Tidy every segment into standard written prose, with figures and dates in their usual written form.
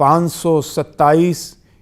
527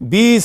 20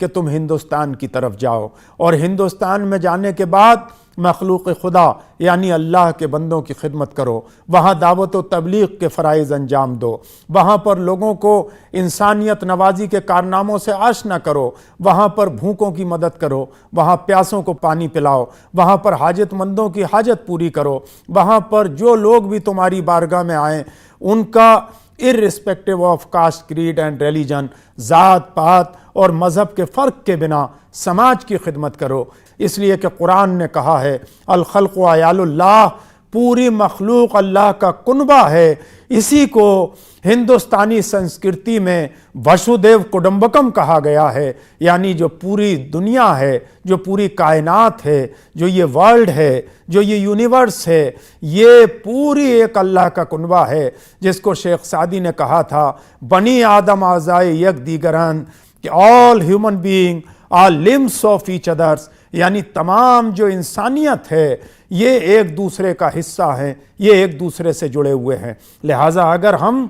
کہ تم ہندوستان کی طرف جاؤ، اور ہندوستان میں جانے کے بعد مخلوق خدا یعنی اللہ کے بندوں کی خدمت کرو، وہاں دعوت و تبلیغ کے فرائض انجام دو، وہاں پر لوگوں کو انسانیت نوازی کے کارناموں سے آشنا کرو، وہاں پر بھوکوں کی مدد کرو، وہاں پیاسوں کو پانی پلاؤ، وہاں پر حاجت مندوں کی حاجت پوری کرو، وہاں پر جو لوگ بھی تمہاری بارگاہ میں آئیں ان کا irrespective of caste, creed and religion، ذات پات اور مذہب کے فرق کے بنا سماج کی خدمت کرو، اس لیے کہ قرآن نے کہا ہے الخلق عیال اللہ، پوری مخلوق اللہ کا کنبہ ہے۔ اسی کو ہندوستانی سنسکرتی میں وسودیو کٹمبکم کہا گیا ہے، یعنی جو پوری دنیا ہے، جو پوری کائنات ہے، جو یہ ورلڈ ہے، جو یہ یونیورس ہے، یہ پوری ایک اللہ کا کنبہ ہے، جس کو شیخ سعدی نے کہا تھا بنی آدم اعضائے یک دیگرند، کہ all human being are limbs of each others، یعنی تمام جو انسانیت ہے یہ ایک دوسرے کا حصہ ہیں، یہ ایک دوسرے سے جڑے ہوئے ہیں۔ لہٰذا اگر ہم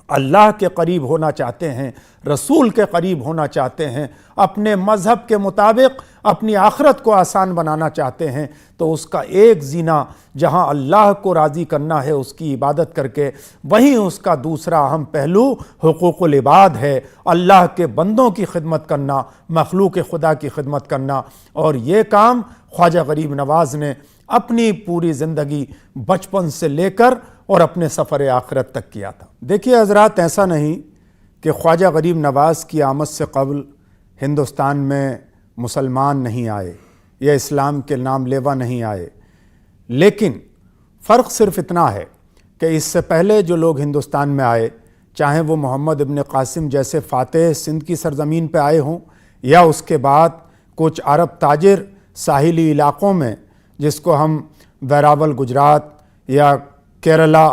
اللہ کے قریب ہونا چاہتے ہیں، رسول کے قریب ہونا چاہتے ہیں، اپنے مذہب کے مطابق اپنی آخرت کو آسان بنانا چاہتے ہیں، تو اس کا ایک زینہ جہاں اللہ کو راضی کرنا ہے اس کی عبادت کر کے، وہیں اس کا دوسرا اہم پہلو حقوق العباد ہے، اللہ کے بندوں کی خدمت کرنا، مخلوق خدا کی خدمت کرنا۔ اور یہ کام خواجہ غریب نواز نے اپنی پوری زندگی بچپن سے لے کر اور اپنے سفر آخرت تک کیا تھا۔ دیکھیے حضرات، ایسا نہیں کہ خواجہ غریب نواز کی آمد سے قبل ہندوستان میں مسلمان نہیں آئے یا اسلام کے نام لیوا نہیں آئے، لیکن فرق صرف اتنا ہے کہ اس سے پہلے جو لوگ ہندوستان میں آئے، چاہے وہ محمد ابن قاسم جیسے فاتح سندھ کی سرزمین پہ آئے ہوں، یا اس کے بعد کچھ عرب تاجر ساحلی علاقوں میں، جس کو ہم ویراول گجرات یا کیرلا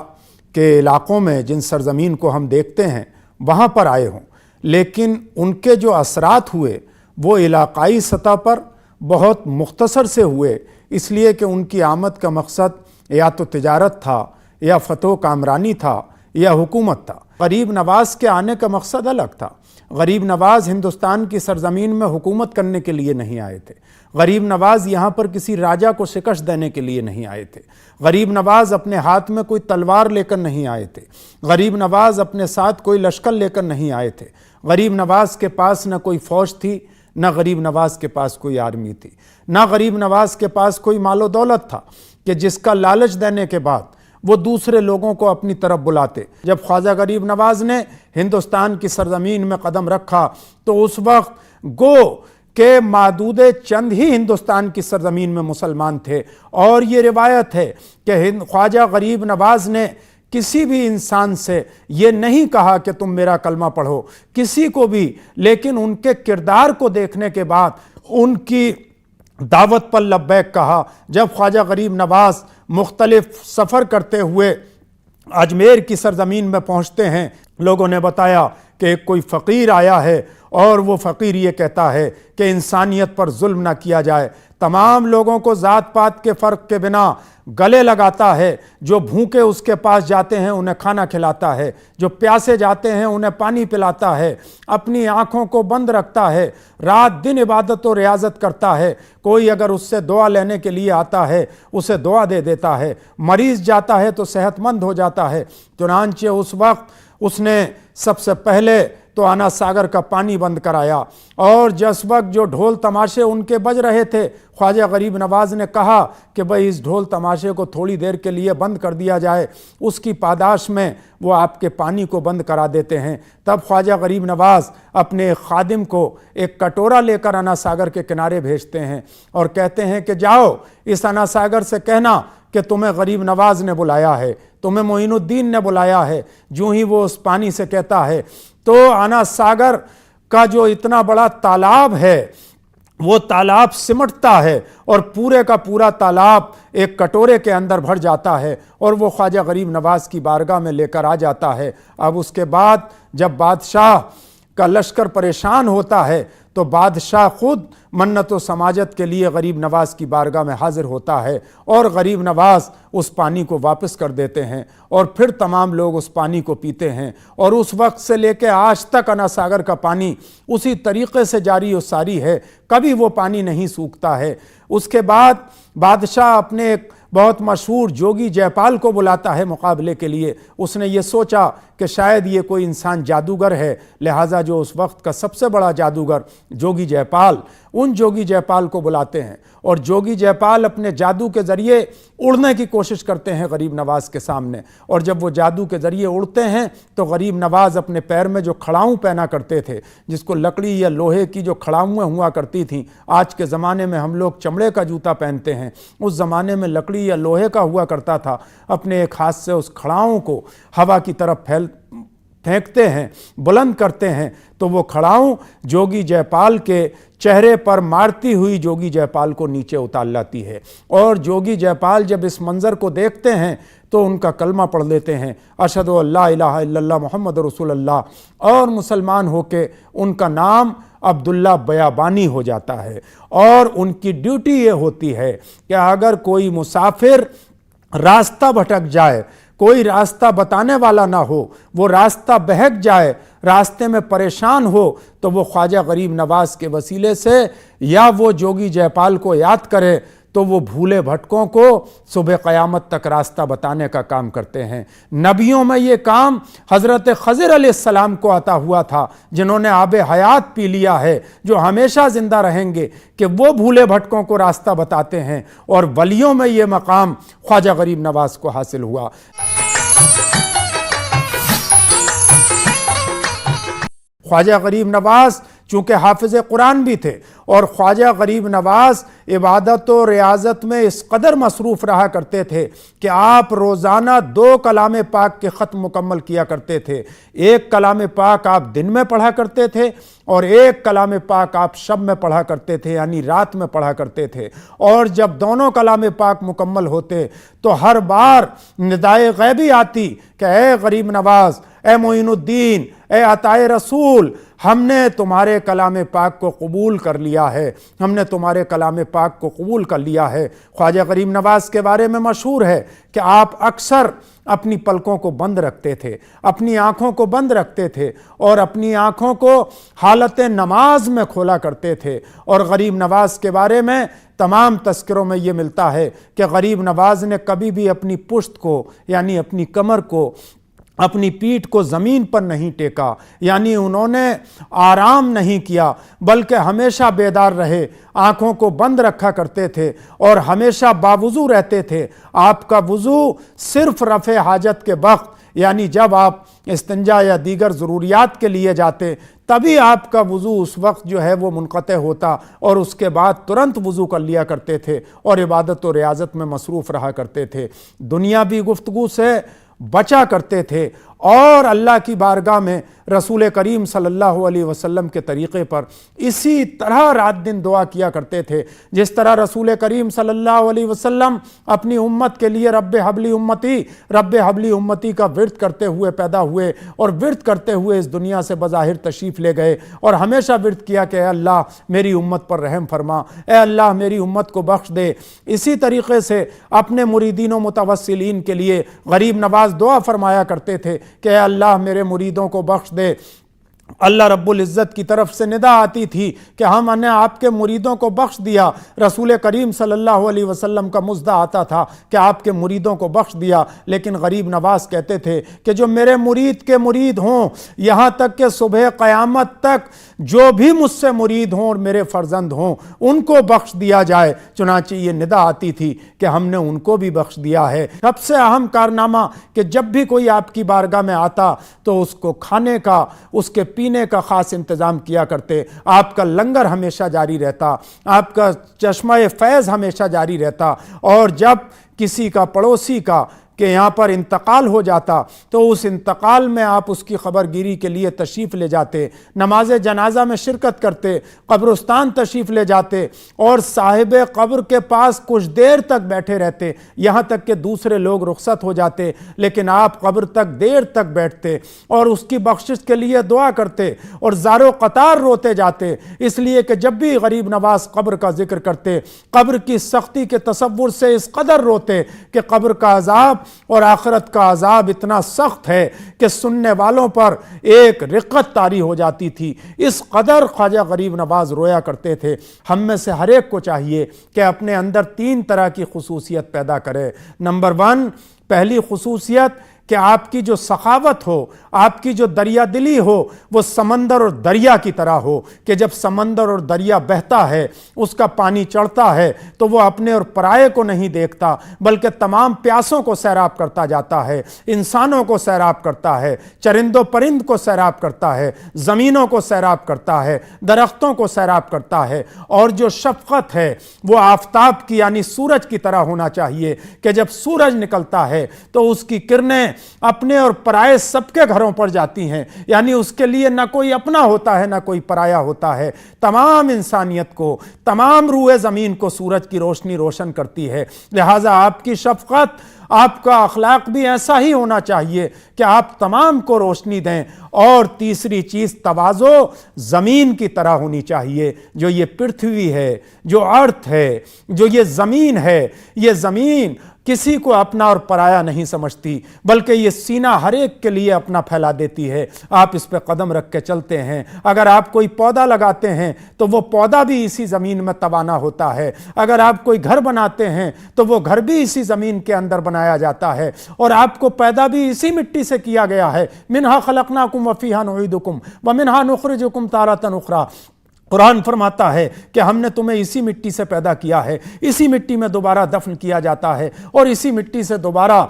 کے علاقوں میں جن سرزمین کو ہم دیکھتے ہیں وہاں پر آئے ہوں، لیکن ان کے جو اثرات ہوئے وہ علاقائی سطح پر بہت مختصر سے ہوئے، اس لیے کہ ان کی آمد کا مقصد یا تو تجارت تھا، یا فتح و کامرانی تھا، یا حکومت تھا۔ غریب نواز کے آنے کا مقصد الگ تھا۔ غریب نواز ہندوستان کی سرزمین میں حکومت کرنے کے لیے نہیں آئے تھے، غریب نواز یہاں پر کسی راجا کو شکست دینے کے لیے نہیں آئے تھے، غریب نواز اپنے ہاتھ میں کوئی تلوار لے کر نہیں آئے تھے، غریب نواز اپنے ساتھ کوئی لشکر لے کر نہیں آئے تھے، غریب نواز کے پاس نہ کوئی فوج تھی، نہ غریب نواز کے پاس کوئی آرمی تھی، نہ غریب نواز کے پاس کوئی مال و دولت تھا کہ جس کا لالچ دینے کے بعد وہ دوسرے لوگوں کو اپنی طرف بلاتے۔ جب خواجہ غریب نواز نے ہندوستان کی سرزمین میں قدم رکھا تو اس وقت گو کہ معدود چند ہی ہندوستان کی سرزمین میں مسلمان تھے، اور یہ روایت ہے کہ خواجہ غریب نواز نے کسی بھی انسان سے یہ نہیں کہا کہ تم میرا کلمہ پڑھو، کسی کو بھی، لیکن ان کے کردار کو دیکھنے کے بعد ان کی دعوت پر لبیک کہا۔ جب خواجہ غریب نواز مختلف سفر کرتے ہوئے اجمیر کی سرزمین میں پہنچتے ہیں، لوگوں نے بتایا کہ ایک کوئی فقیر آیا ہے اور وہ فقیر یہ کہتا ہے کہ انسانیت پر ظلم نہ کیا جائے، تمام لوگوں کو ذات پات کے فرق کے بنا گلے لگاتا ہے، جو بھوکے اس کے پاس جاتے ہیں انہیں کھانا کھلاتا ہے، جو پیاسے جاتے ہیں انہیں پانی پلاتا ہے، اپنی آنکھوں کو بند رکھتا ہے، رات دن عبادت و ریاضت کرتا ہے، کوئی اگر اس سے دعا لینے کے لیے آتا ہے اسے دعا دے دیتا ہے، مریض جاتا ہے تو صحت مند ہو جاتا ہے۔ چنانچہ اس وقت اس نے سب سے پہلے تو آنا ساگر کا پانی بند کرایا، اور جس وقت جو ڈھول تماشے ان کے بج رہے تھے، خواجہ غریب نواز نے کہا کہ بھئی اس ڈھول تماشے کو تھوڑی دیر کے لیے بند کر دیا جائے، اس کی پاداش میں وہ آپ کے پانی کو بند کرا دیتے ہیں۔ تب خواجہ غریب نواز اپنے خادم کو ایک کٹورا لے کر آنا ساگر کے کنارے بھیجتے ہیں اور کہتے ہیں کہ جاؤ اس آنا ساگر سے کہنا کہ تمہیں غریب نواز نے بلایا ہے، تمہیں معین الدین نے بلایا ہے۔ جو ہی وہ اس پانی سے کہتا ہے تو آنا ساگر کا جو اتنا بڑا تالاب ہے وہ تالاب سمٹتا ہے اور پورے کا پورا تالاب ایک کٹورے کے اندر بھر جاتا ہے اور وہ خواجہ غریب نواز کی بارگاہ میں لے کر آ جاتا ہے۔ اب اس کے بعد جب بادشاہ کا لشکر پریشان ہوتا ہے تو بادشاہ خود منت و سماجت کے لیے غریب نواز کی بارگاہ میں حاضر ہوتا ہے اور غریب نواز اس پانی کو واپس کر دیتے ہیں اور پھر تمام لوگ اس پانی کو پیتے ہیں، اور اس وقت سے لے کے آج تک انا ساگر کا پانی اسی طریقے سے جاری و ساری ہے، کبھی وہ پانی نہیں سوکھتا ہے۔ اس کے بعد بادشاہ اپنے ایک بہت مشہور جوگی جے پال کو بلاتا ہے مقابلے کے لیے۔ اس نے یہ سوچا کہ شاید یہ کوئی انسان جادوگر ہے، لہٰذا جو اس وقت کا سب سے بڑا جادوگر جوگی جے پال، ان جوگی جے پال کو بلاتے ہیں، اور جوگی جے پال اپنے جادو کے ذریعے اڑنے کی کوشش کرتے ہیں غریب نواز کے سامنے، اور جب وہ جادو کے ذریعے اڑتے ہیں تو غریب نواز اپنے پیر میں جو کھڑاؤں پہنا کرتے تھے، جس کو لکڑی یا لوہے کی جو کھڑاؤں ہوا کرتی تھیں، آج کے زمانے میں ہم لوگ چمڑے کا جوتا پہنتے ہیں، اس زمانے میں لکڑی یا لوہے کا ہوا کرتا تھا، اپنے ایک ہاتھ سے اس کھڑاؤں کو ہوا کی طرف پھینکتے ہیں، بلند کرتے ہیں، تو وہ کھڑاؤں جوگی جے پال کے چہرے پر مارتی ہوئی جوگی جے پال کو نیچے اتار لاتی ہے، اور جوگی جے پال جب اس منظر کو دیکھتے ہیں تو ان کا کلمہ پڑھ لیتے ہیں، اشہد ان لا الہ الا اللہ محمد رسول اللہ، اور مسلمان ہو کے ان کا نام عبداللہ بیابانی ہو جاتا ہے۔ اور ان کی ڈیوٹی یہ ہوتی ہے کہ اگر کوئی مسافر راستہ بھٹک جائے، کوئی راستہ بتانے والا نہ ہو، وہ راستہ بہک جائے، راستے میں پریشان ہو، تو وہ خواجہ غریب نواز کے وسیلے سے یا وہ جوگی جے پال کو یاد کرے تو وہ بھولے بھٹکوں کو صبح قیامت تک راستہ بتانے کا کام کرتے ہیں۔ نبیوں میں یہ کام حضرت خضر علیہ السلام کو عطا ہوا تھا، جنہوں نے آب حیات پی لیا ہے، جو ہمیشہ زندہ رہیں گے، کہ وہ بھولے بھٹکوں کو راستہ بتاتے ہیں، اور ولیوں میں یہ مقام خواجہ غریب نواز کو حاصل ہوا۔ خواجہ غریب نواز چونکہ حافظ قرآن بھی تھے، اور خواجہ غریب نواز عبادت و ریاضت میں اس قدر مصروف رہا کرتے تھے کہ آپ روزانہ 2 کلام پاک کے ختم مکمل کیا کرتے تھے۔ ایک کلام پاک آپ دن میں پڑھا کرتے تھے، اور ایک کلام پاک آپ شب میں پڑھا کرتے تھے، یعنی رات میں پڑھا کرتے تھے، اور جب دونوں کلام پاک مکمل ہوتے تو ہر بار ندائے غیبی آتی کہ اے غریب نواز، اے معین الدین، اے عطائے رسول، ہم نے تمہارے کلام پاک کو قبول کر لیا ہے، ہم نے تمہارے کلام پاک کو قبول کر لیا ہے۔ خواجہ غریب نواز کے بارے میں مشہور ہے کہ آپ اکثر اپنی پلکوں کو بند رکھتے تھے، اپنی آنکھوں کو بند رکھتے تھے، اور اپنی آنکھوں کو حالت نماز میں کھولا کرتے تھے۔ اور غریب نواز کے بارے میں تمام تذکروں میں یہ ملتا ہے کہ غریب نواز نے کبھی بھی اپنی پشت کو، یعنی اپنی کمر کو، اپنی پیٹھ کو زمین پر نہیں ٹیکا، یعنی انہوں نے آرام نہیں کیا، بلکہ ہمیشہ بیدار رہے، آنکھوں کو بند رکھا کرتے تھے، اور ہمیشہ باوضو رہتے تھے۔ آپ کا وضو صرف رفع حاجت کے وقت، یعنی جب آپ استنجا یا دیگر ضروریات کے لیے جاتے، تبھی آپ کا وضو اس وقت جو ہے وہ منقطع ہوتا، اور اس کے بعد ترنت وضو کر لیا کرتے تھے، اور عبادت و ریاضت میں مصروف رہا کرتے تھے۔ دنیاوی گفتگو سے بچا کرتے تھے، اور اللہ کی بارگاہ میں رسول کریم صلی اللہ علیہ وسلم کے طریقے پر اسی طرح رات دن دعا کیا کرتے تھے، جس طرح رسول کریم صلی اللہ علیہ وسلم اپنی امت کے لیے رب حبلی امتی، رب حبلی امتی کا ورد کرتے ہوئے پیدا ہوئے، اور ورد کرتے ہوئے اس دنیا سے بظاہر تشریف لے گئے، اور ہمیشہ ورد کیا کہ اے اللہ میری امت پر رحم فرما، اے اللہ میری امت کو بخش دے۔ اسی طریقے سے اپنے مریدین و متوسلین کے لیے غریب نواز دعا فرمایا کرتے تھے کہ اے اللہ میرے مریدوں کو بخش دے۔ اللہ رب العزت کی طرف سے ندا آتی تھی کہ ہم نے آپ کے مریدوں کو بخش دیا۔ رسول کریم صلی اللہ علیہ وسلم کا مژدہ آتا تھا کہ آپ کے مریدوں کو بخش دیا، لیکن غریب نواز کہتے تھے کہ جو میرے مرید کے مرید ہوں، یہاں تک کہ صبح قیامت تک جو بھی مجھ سے مرید ہوں اور میرے فرزند ہوں، ان کو بخش دیا جائے۔ چنانچہ یہ ندا آتی تھی کہ ہم نے ان کو بھی بخش دیا ہے۔ سب سے اہم کارنامہ کہ جب بھی کوئی آپ کی بارگاہ میں آتا تو اس کو کھانے کا، اس کے پینے کا خاص انتظام کیا کرتے۔ آپ کا لنگر ہمیشہ جاری رہتا، آپ کا چشمہ فیض ہمیشہ جاری رہتا، اور جب کسی کا، پڑوسی کا کہ یہاں پر انتقال ہو جاتا تو اس انتقال میں آپ اس کی خبر گیری کے لیے تشریف لے جاتے، نماز جنازہ میں شرکت کرتے، قبرستان تشریف لے جاتے اور صاحب قبر کے پاس کچھ دیر تک بیٹھے رہتے یہاں تک کہ دوسرے لوگ رخصت ہو جاتے، لیکن آپ قبر تک دیر تک بیٹھتے اور اس کی بخشش کے لیے دعا کرتے اور زار و قطار روتے جاتے، اس لیے کہ جب بھی غریب نواز قبر کا ذکر کرتے قبر کی سختی کے تصور سے اس قدر روتے کہ قبر کا عذاب اور آخرت کا عذاب اتنا سخت ہے کہ سننے والوں پر ایک رقت طاری ہو جاتی تھی، اس قدر خواجہ غریب نواز رویا کرتے تھے۔ ہم میں سے ہر ایک کو چاہیے کہ اپنے اندر 3 طرح کی خصوصیت پیدا کرے۔ نمبر 1، پہلی خصوصیت کہ آپ کی جو سخاوت ہو، آپ کی جو دریا دلی ہو، وہ سمندر اور دریا کی طرح ہو کہ جب سمندر اور دریا بہتا ہے، اس کا پانی چڑھتا ہے تو وہ اپنے اور پرائے کو نہیں دیکھتا بلکہ تمام پیاسوں کو سیراب کرتا جاتا ہے، انسانوں کو سیراب کرتا ہے، چرند و پرند کو سیراب کرتا ہے، زمینوں کو سیراب کرتا ہے، درختوں کو سیراب کرتا ہے، اور جو شفقت ہے وہ آفتاب کی یعنی سورج کی طرح ہونا چاہیے کہ جب سورج نکلتا ہے تو اس کی کرنیں اپنے اور پرائے سب کے گھروں پر جاتی ہیں، یعنی اس کے لیے نہ کوئی اپنا ہوتا ہے نہ کوئی پرایا ہوتا ہے، تمام انسانیت کو، تمام روئے زمین کو سورج کی روشنی روشن کرتی ہے۔ لہٰذا آپ کی شفقت، آپ کا اخلاق بھی ایسا ہی ہونا چاہیے کہ آپ تمام کو روشنی دیں۔ اور تیسری چیز تواضع زمین کی طرح ہونی چاہیے۔ جو یہ پرتھوی ہے، جو ارتھ ہے، جو یہ زمین ہے، یہ زمین کسی کو اپنا اور پرایا نہیں سمجھتی بلکہ یہ سینہ ہر ایک کے لیے اپنا پھیلا دیتی ہے۔ آپ اس پہ قدم رکھ کے چلتے ہیں، اگر آپ کوئی پودا لگاتے ہیں تو وہ پودا بھی اسی زمین میں توانا ہوتا ہے، اگر آپ کوئی گھر بناتے ہیں تو وہ گھر بھی اسی زمین کے اندر بنایا جاتا ہے، اور آپ کو پیدا بھی اسی مٹی سے کیا گیا ہے۔ منہا خلقناکم وفیہا نعیدکم ومنہا نخرجکم تارۃ اخری۔ قرآن فرماتا ہے کہ ہم نے تمہیں اسی مٹی سے پیدا کیا ہے، اسی مٹی میں دوبارہ دفن کیا جاتا ہے اور اسی مٹی سے دوبارہ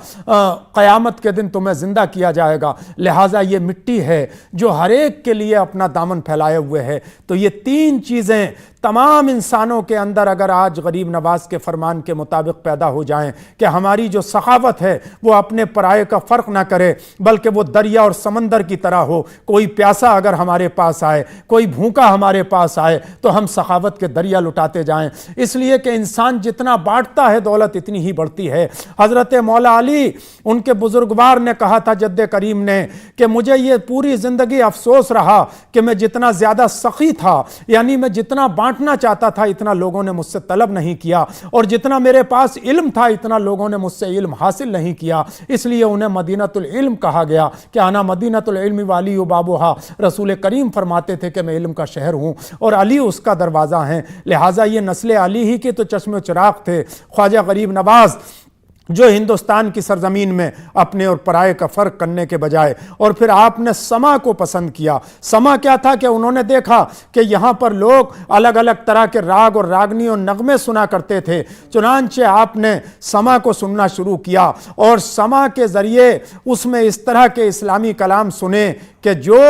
قیامت کے دن تمہیں زندہ کیا جائے گا۔ لہٰذا یہ مٹی ہے جو ہر ایک کے لیے اپنا دامن پھیلائے ہوئے ہے۔ تو یہ 3 چیزیں تمام انسانوں کے اندر اگر آج غریب نواز کے فرمان کے مطابق پیدا ہو جائیں کہ ہماری جو سخاوت ہے وہ اپنے پرائے کا فرق نہ کرے بلکہ وہ دریا اور سمندر کی طرح ہو، کوئی پیاسا اگر ہمارے پاس آئے، کوئی بھوکا ہمارے پاس آئے تو ہم سخاوت کے دریا لٹاتے جائیں، اس لیے کہ انسان جتنا بانٹتا ہے دولت اتنی ہی بڑھتی ہے۔ حضرت مولا علی، ان کے بزرگوار نے کہا تھا جد کریم نے کہ مجھے یہ پوری زندگی افسوس رہا کہ میں جتنا زیادہ سخی تھا، یعنی میں جتنا بانٹنا چاہتا تھا اتنا لوگوں نے مجھ سے طلب نہیں کیا، اور جتنا میرے پاس علم تھا اتنا لوگوں نے مجھ سے علم حاصل نہیں کیا، اس لیے انہیں مدینۃ العلم کہا گیا کہ انا مدینۃ العلم والی بابوہا۔ رسول کریم فرماتے تھے کہ میں علم کا شہر ہوں اور علی اس کا دروازہ ہیں۔ لہٰذا یہ نسل علی ہی کے تو چشم و چراغ تھے۔ خواجہ غریب نواز جو ہندوستان کی سرزمین میں اپنے اور پرائے کا فرق کرنے کے بجائے، اور پھر آپ نے سما کو پسند کیا۔ سما کیا تھا کہ انہوں نے دیکھا کہ یہاں پر لوگ الگ الگ طرح کے راگ اور راگنی اور نغمے سنا کرتے تھے، چنانچہ آپ نے سما کو سننا شروع کیا اور سما کے ذریعے اس میں اس طرح کے اسلامی کلام سنے کہ جو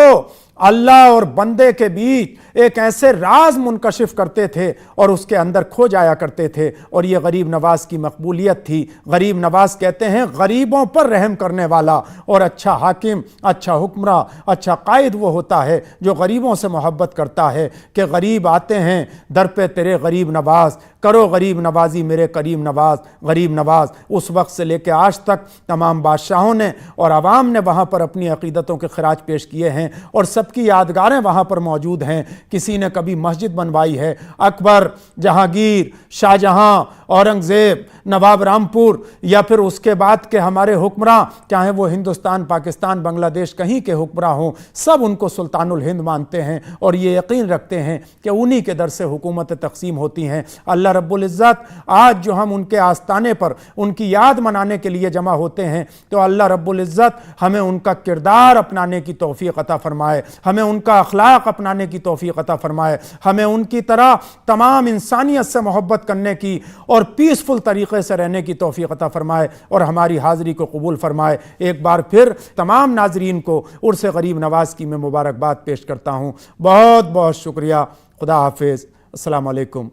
اللہ اور بندے کے بیچ ایک ایسے راز منکشف کرتے تھے اور اس کے اندر کھو جایا کرتے تھے، اور یہ غریب نواز کی مقبولیت تھی۔ غریب نواز کہتے ہیں غریبوں پر رحم کرنے والا اور اچھا حاکم، اچھا حکمراں، اچھا قائد وہ ہوتا ہے جو غریبوں سے محبت کرتا ہے کہ غریب آتے ہیں در پہ تیرے غریب نواز، کرو غریب نوازی میرے کریم نواز۔ غریب نواز اس وقت سے لے کے آج تک تمام بادشاہوں نے اور عوام نے وہاں پر اپنی عقیدتوں کے خراج پیش کیے ہیں اور سب کی یادگاریں وہاں پر موجود ہیں۔ کسی نے کبھی مسجد بنوائی ہے، اکبر، جہانگیر، شاہ جہاں، اورنگزیب، نواب رامپور، یا پھر اس کے بعد کے ہمارے حکمراں، چاہے وہ ہندوستان، پاکستان، بنگلہ دیش کہیں کے حکمراں ہوں، سب ان کو سلطان الہند مانتے ہیں اور یہ یقین رکھتے ہیں کہ انہی کے در سے حکومت تقسیم ہوتی ہیں۔ اللہ رب العزت آج جو ہم ان کے آستانے پر ان کی یاد منانے کے لیے جمع ہوتے ہیں تو اللہ رب العزت ہمیں ان کا کردار اپنانے کی توفیق عطا فرمائے، ہمیں ان کا اخلاق اپنانے کی توفیق عطا فرمائے، ہمیں ان کی طرح تمام انسانیت سے محبت کرنے کی اور پیسفل طریقے سے رہنے کی توفیق عطا فرمائے اور ہماری حاضری کو قبول فرمائے۔ ایک بار پھر تمام ناظرین کو عرس غریب نواز کی میں مبارکباد پیش کرتا ہوں۔ بہت بہت شکریہ۔ خدا حافظ۔ السلام علیکم